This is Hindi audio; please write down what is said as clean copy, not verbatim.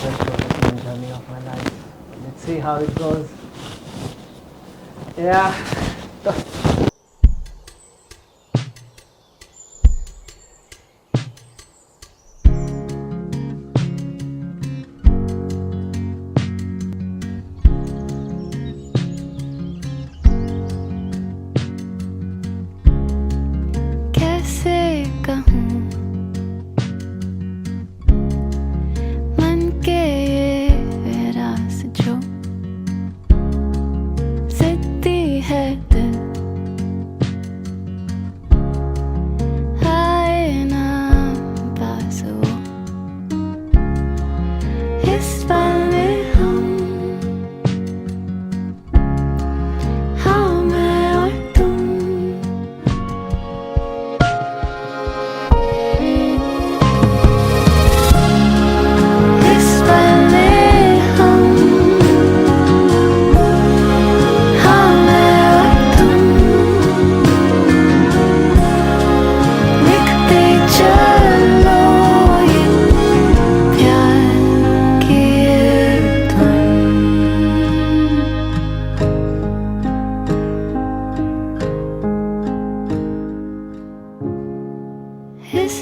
first professional journey of my life. Let's see how it goes. Yeah. कैसे कहूँ मन के ये राज जो जिद्दी है दिल आए ना पास वो इस पल में हम हाँ मैं और तुम इस पल में हम हाँ मैं और तुम लिखते चलो ये प्यार की ये धुन इस